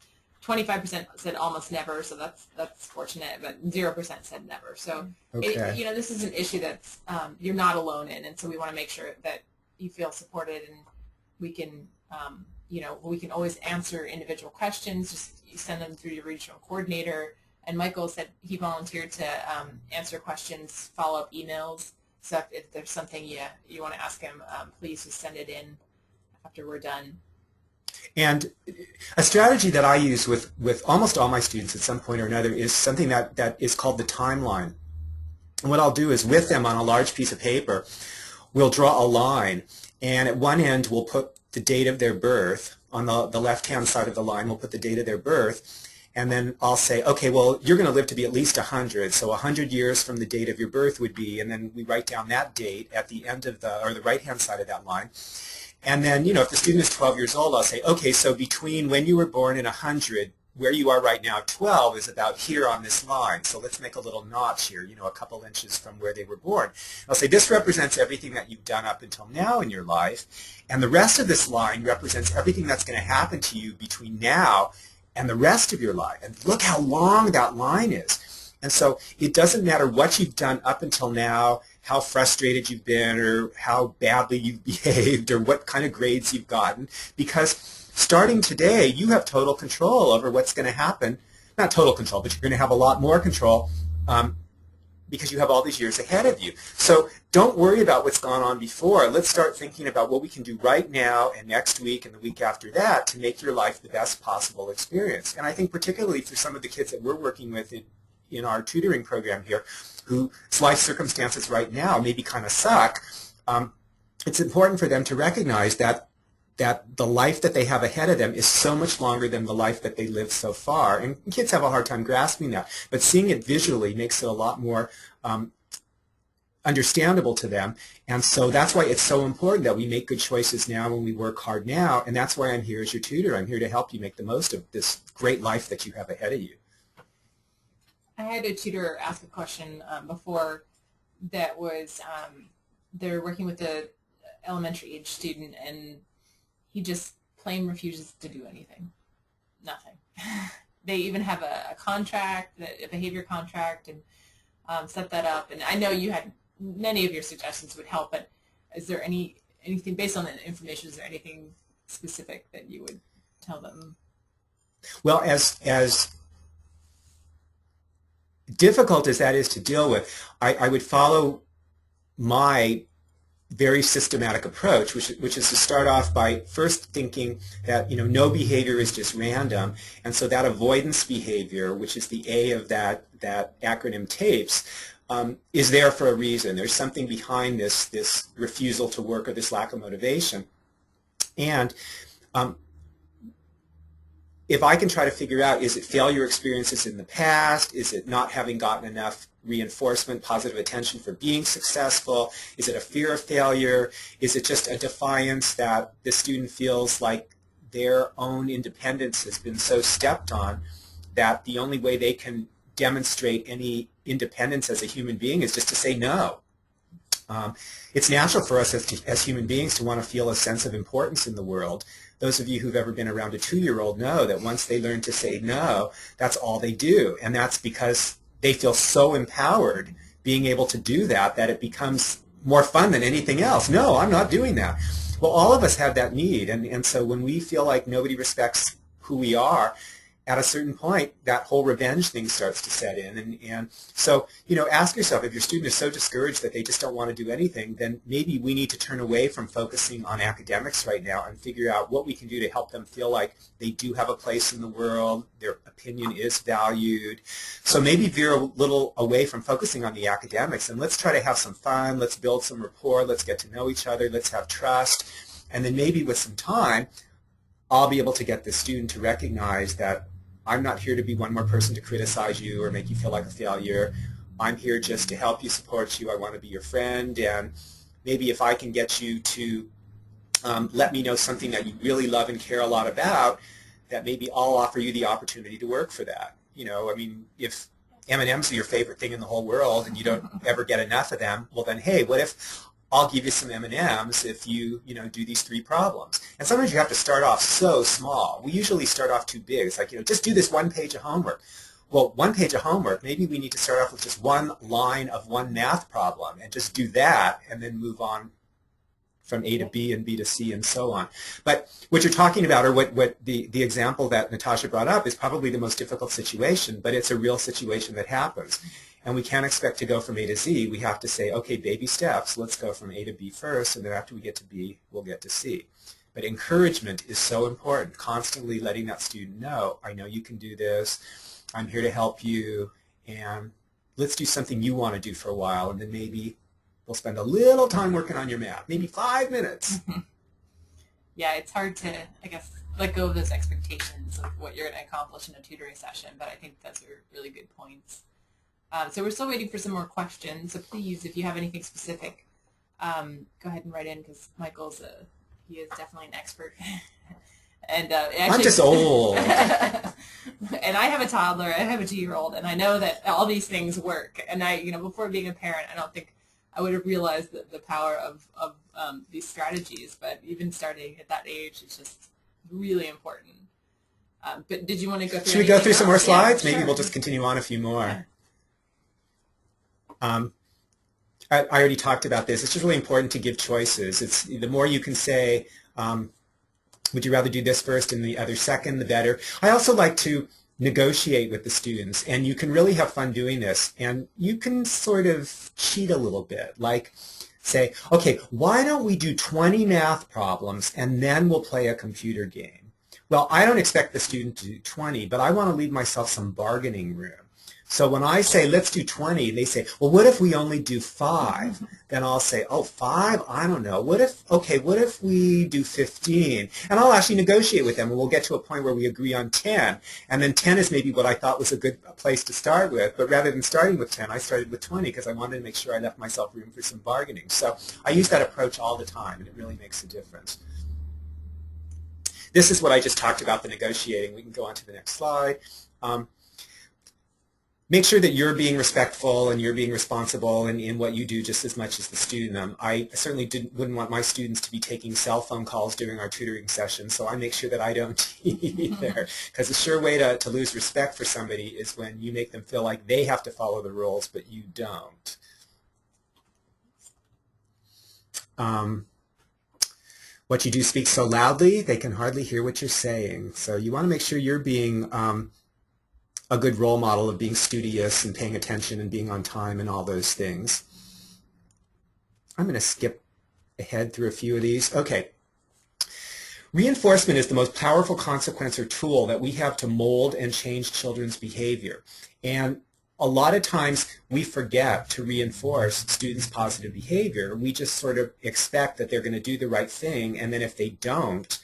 25% said almost never, so that's fortunate, but 0% said never. So, okay. You know, this is an issue that's you're not alone in, and so we want to make sure that you feel supported, and we can, you know, we can always answer individual questions. Just you send them through your regional coordinator. And Michael said he volunteered to answer questions, follow-up emails. So if there's something you want to ask him, please just send it in after we're done. And a strategy that I use with almost all my students at some point or another is something that is called the timeline. And what I'll do is, with them on a large piece of paper, we'll draw a line, and at one end we'll put the date of their birth. On the left-hand side of the line we'll put the date of their birth, and then I'll say, okay, well, you're going to live to be at least 100, so 100 years from the date of your birth would be, and then we write down that date at the end of the right-hand side of that line. And then, you know, if the student is 12 years old, I'll say, okay, so between when you were born and 100, where you are right now, 12, is about here on this line. So let's make a little notch here, you know, a couple inches from where they were born. I'll say this represents everything that you've done up until now in your life, and the rest of this line represents everything that's going to happen to you between now and the rest of your life. And look how long that line is. And so it doesn't matter what you've done up until now, how frustrated you've been, or how badly you've behaved, or what kind of grades you've gotten, because starting today, you have total control over what's going to happen. Not total control, but you're going to have a lot more control because you have all these years ahead of you. So don't worry about what's gone on before. Let's start thinking about what we can do right now and next week and the week after that to make your life the best possible experience. And I think particularly for some of the kids that we're working with in our tutoring program here, whose life circumstances right now maybe kind of suck, it's important for them to recognize that the life that they have ahead of them is so much longer than the life that they lived so far. And kids have a hard time grasping that. But seeing it visually makes it a lot more understandable to them. And so that's why it's so important that we make good choices now and we work hard now. And that's why I'm here as your tutor. I'm here to help you make the most of this great life that you have ahead of you. I had a tutor ask a question before that was they're working with a elementary age student, and he just plain refuses to do anything. Nothing. They even have a contract, a behavior contract, and set that up. And I know you had many of your suggestions would help, but is there anything based on the information? Is there anything specific that you would tell them? Well, as difficult as that is to deal with, I would follow my very systematic approach, which is to start off by first thinking that no behavior is just random, and so that avoidance behavior, which is the A of that acronym TAPES, is there for a reason. There's something behind this refusal to work or this lack of motivation, and if I can try to figure out, is it failure experiences in the past? Is it not having gotten enough reinforcement, positive attention for being successful? Is it a fear of failure? Is it just a defiance that the student feels like their own independence has been so stepped on that the only way they can demonstrate any independence as a human being is just to say no? It's natural for us as human beings to want to feel a sense of importance in the world. Those of you who've ever been around a 2-year-old know that once they learn to say no, that's all they do. And that's because they feel so empowered being able to do that it becomes more fun than anything else. No, I'm not doing that. Well, all of us have that need. And so when we feel like nobody respects who we are, at a certain point, that whole revenge thing starts to set in. And so, ask yourself, if your student is so discouraged that they just don't want to do anything, then maybe we need to turn away from focusing on academics right now and figure out what we can do to help them feel like they do have a place in the world, their opinion is valued. So maybe veer a little away from focusing on the academics, and let's try to have some fun, let's build some rapport, let's get to know each other, let's have trust, and then maybe with some time, I'll be able to get the student to recognize that I'm not here to be one more person to criticize you or make you feel like a failure. I'm here just to help you, support you. I want to be your friend, and maybe if I can get you to let me know something that you really love and care a lot about, that maybe I'll offer you the opportunity to work for that. I mean, if M&Ms are your favorite thing in the whole world and you don't ever get enough of them, well then, hey, what if I'll give you some M&Ms if you, do these 3 problems. And sometimes you have to start off so small. We usually start off too big. It's like, just do this 1 page of homework. Well, 1 page of homework, maybe we need to start off with just 1 line of 1 math problem and just do that and then move on from A to B and B to C and so on. But what you're talking about, or what the example that Natasha brought up, is probably the most difficult situation, but it's a real situation that happens. And we can't expect to go from A to Z. We have to say, okay, baby steps, let's go from A to B first, and then after we get to B, we'll get to C. But encouragement is so important, constantly letting that student know, I know you can do this, I'm here to help you, and let's do something you want to do for a while, and then maybe we'll spend a little time working on your math, maybe 5 minutes. Yeah, it's hard to, I guess, let go of those expectations of what you're going to accomplish in a tutoring session, but I think those are really good points. So we're still waiting for some more questions, so please, if you have anything specific, go ahead and write in, because Michael's he is definitely an expert. And actually, I'm just old. And I have a toddler, I have a 2-year-old, and I know that all these things work. And before being a parent, I don't think I would have realized the power of these strategies, but even starting at that age is just really important. But did you want to go through? Should we go through some more slides? Yeah, Maybe sure. we'll just continue on a few more. I already talked about this. It's just really important to give choices. It's the more you can say, would you rather do this first and the other second, the better. I also like to negotiate with the students, and you can really have fun doing this, and you can sort of cheat a little bit, like say, okay, why don't we do 20 math problems and then we'll play a computer game? Well, I don't expect the student to do 20, but I want to leave myself some bargaining room. So when I say, let's do 20, they say, well, what if we only do 5? Then I'll say, oh, 5? I don't know. What if we do 15? And I'll actually negotiate with them, and we'll get to a point where we agree on 10. And then 10 is maybe what I thought was a good place to start with. But rather than starting with 10, I started with 20 because I wanted to make sure I left myself room for some bargaining. So I use that approach all the time, and it really makes a difference. This is what I just talked about, the negotiating. We can go on to the next slide. Make sure that you're being respectful and you're being responsible in what you do just as much as the student. I certainly wouldn't want my students to be taking cell phone calls during our tutoring sessions, so I make sure that I don't either. Because a sure way to lose respect for somebody is when you make them feel like they have to follow the rules, but you don't. What you do speaks so loudly, they can hardly hear what you're saying. So you want to make sure you're being a good role model of being studious and paying attention and being on time and all those things. I'm going to skip ahead through a few of these. Okay. Reinforcement is the most powerful consequence or tool that we have to mold and change children's behavior. And a lot of times we forget to reinforce students' positive behavior. We just sort of expect that they're going to do the right thing, and then if they don't,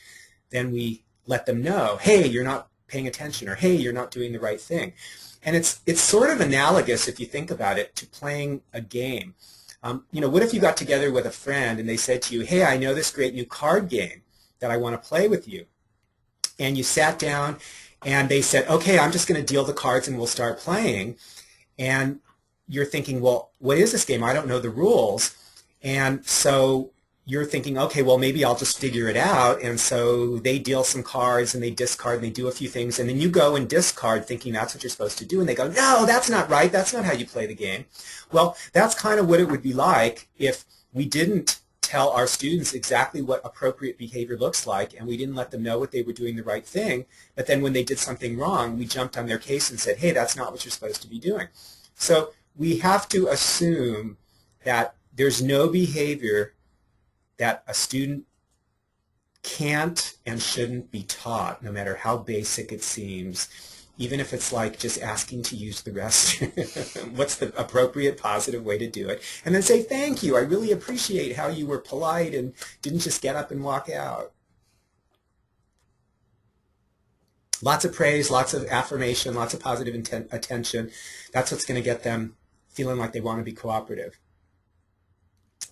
then we let them know, hey, you're not paying attention, or hey, you're not doing the right thing. And it's sort of analogous, if you think about it, to playing a game. What if you got together with a friend and they said to you, hey, I know this great new card game that I want to play with you. And you sat down and they said, okay, I'm just going to deal the cards and we'll start playing. And you're thinking, well, what is this game? I don't know the rules. And so you're thinking, okay, well, maybe I'll just figure it out. And so they deal some cards and they discard and they do a few things. And then you go and discard thinking that's what you're supposed to do. And they go, no, that's not right. That's not how you play the game. Well, that's kind of what it would be like if we didn't tell our students exactly what appropriate behavior looks like, and we didn't let them know what they were doing the right thing. But then when they did something wrong, we jumped on their case and said, hey, that's not what you're supposed to be doing. So we have to assume that there's no behavior that a student can't and shouldn't be taught, no matter how basic it seems, even if it's like just asking to use the restroom. What's the appropriate positive way to do it? And then say, thank you, I really appreciate how you were polite and didn't just get up and walk out. Lots of praise, lots of affirmation, lots of positive attention. That's what's going to get them feeling like they want to be cooperative.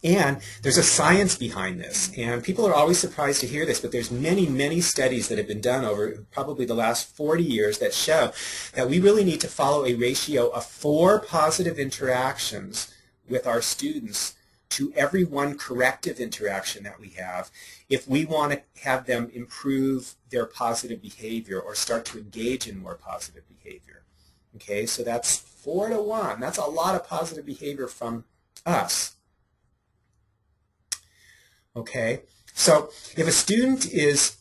And there's a science behind this, and people are always surprised to hear this, but there's many, many studies that have been done over probably the last 40 years that show that we really need to follow a ratio of 4 positive interactions with our students to every 1 corrective interaction that we have if we want to have them improve their positive behavior or start to engage in more positive behavior. Okay, so that's 4 to 1. That's a lot of positive behavior from us. Okay, so if a student is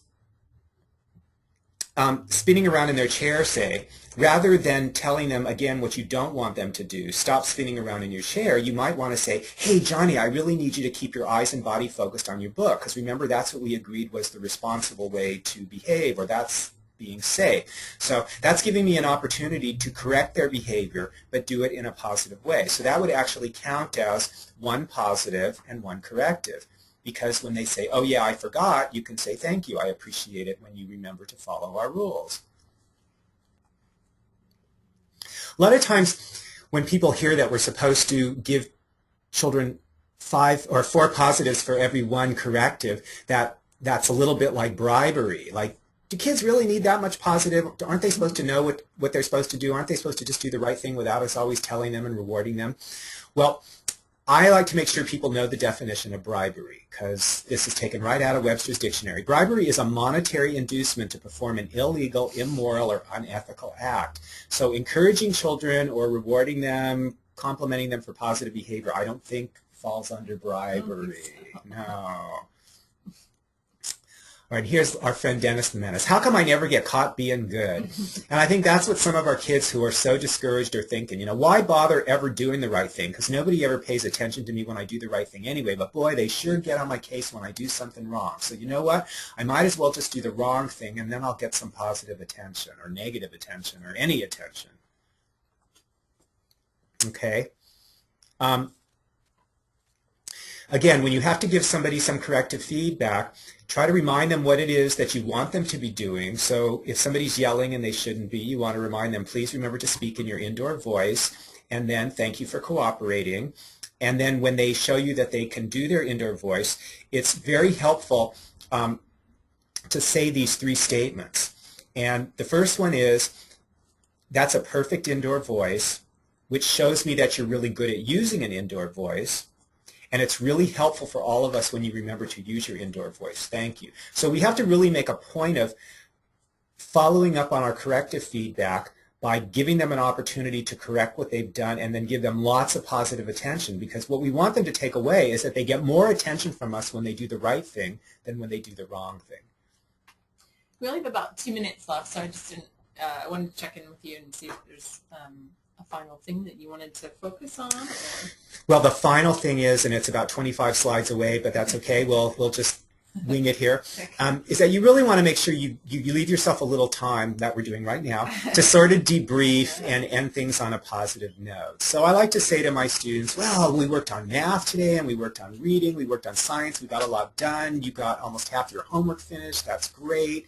spinning around in their chair, say, rather than telling them again what you don't want them to do, stop spinning around in your chair, you might want to say, hey, Johnny, I really need you to keep your eyes and body focused on your book, because remember, that's what we agreed was the responsible way to behave, or that's being safe. So that's giving me an opportunity to correct their behavior, but do it in a positive way. So that would actually count as 1 positive and 1 corrective. Because when they say, oh yeah, I forgot, you can say, thank you, I appreciate it when you remember to follow our rules. A lot of times when people hear that we're supposed to give children 5 or 4 positives for every 1 corrective, that's a little bit like bribery. Like, do kids really need that much positive? Aren't they supposed to know what they're supposed to do? Aren't they supposed to just do the right thing without us always telling them and rewarding them? Well, I like to make sure people know the definition of bribery, because this is taken right out of Webster's dictionary. Bribery is a monetary inducement to perform an illegal, immoral, or unethical act. So encouraging children or rewarding them, complimenting them for positive behavior, I don't think falls under bribery. So. No. All right, here's our friend Dennis the Menace. How come I never get caught being good? And I think that's what some of our kids who are so discouraged are thinking. You know, why bother ever doing the right thing? Because nobody ever pays attention to me when I do the right thing anyway. But boy, they sure get on my case when I do something wrong. So you know what? I might as well just do the wrong thing, and then I'll get some positive attention or negative attention or any attention. Okay? Again, when you have to give somebody some corrective feedback, try to remind them what it is that you want them to be doing. So if somebody's yelling and they shouldn't be, you want to remind them, please remember to speak in your indoor voice, and then thank you for cooperating. And then when they show you that they can do their indoor voice, it's very helpful to say these 3 statements. And the first one is, that's a perfect indoor voice, which shows me that you're really good at using an indoor voice. And it's really helpful for all of us when you remember to use your indoor voice. Thank you. So we have to really make a point of following up on our corrective feedback by giving them an opportunity to correct what they've done and then give them lots of positive attention, because what we want them to take away is that they get more attention from us when they do the right thing than when they do the wrong thing. We only have about 2 minutes left, so I wanted to check in with you and see if there's a final thing that you wanted to focus on. Or? Well, the final thing is, and it's about 25 slides away, but that's okay. We'll just wing it here. Is that you really want to make sure you leave yourself a little time, that we're doing right now, to sort of debrief and end things on a positive note. So I like to say to my students, well, we worked on math today, and we worked on reading, we worked on science, we got a lot done, you got almost half your homework finished, that's great.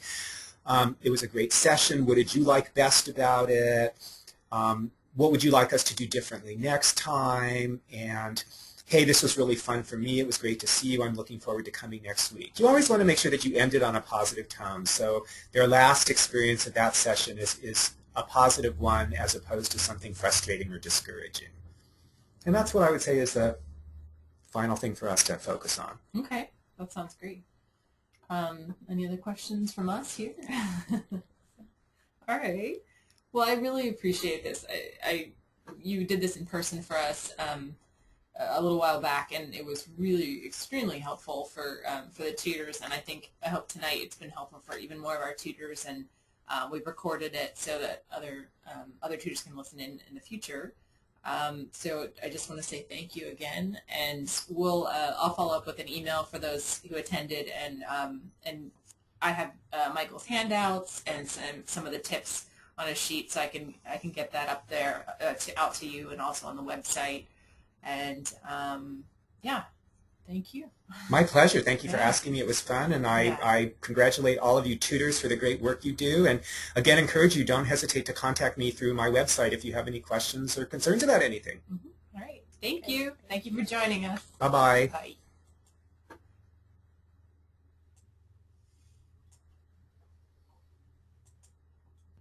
It was a great session. What did you like best about it? What would you like us to do differently next time? And hey, this was really fun for me. It was great to see you. I'm looking forward to coming next week. You always want to make sure that you end it on a positive tone. So their last experience of that session is a positive one as opposed to something frustrating or discouraging. And that's what I would say is the final thing for us to focus on. Okay, that sounds great. Any other questions from us here? All right. Well, I really appreciate this. You did this in person for us a little while back, and it was really extremely helpful for the tutors. And I hope tonight it's been helpful for even more of our tutors. And we've recorded it so that other tutors can listen in the future. So I just want to say thank you again, and I'll follow up with an email for those who attended, and I have Michael's handouts and some of the tips on a sheet, so I can get that up there out to you and also on the website. And yeah, thank you. My pleasure. Thank you for asking me. It was fun, and I congratulate all of you tutors for the great work you do. And again, encourage you, don't hesitate to contact me through my website if you have any questions or concerns about anything. All right. Thank you. Thank you for joining us. Bye-bye. Bye.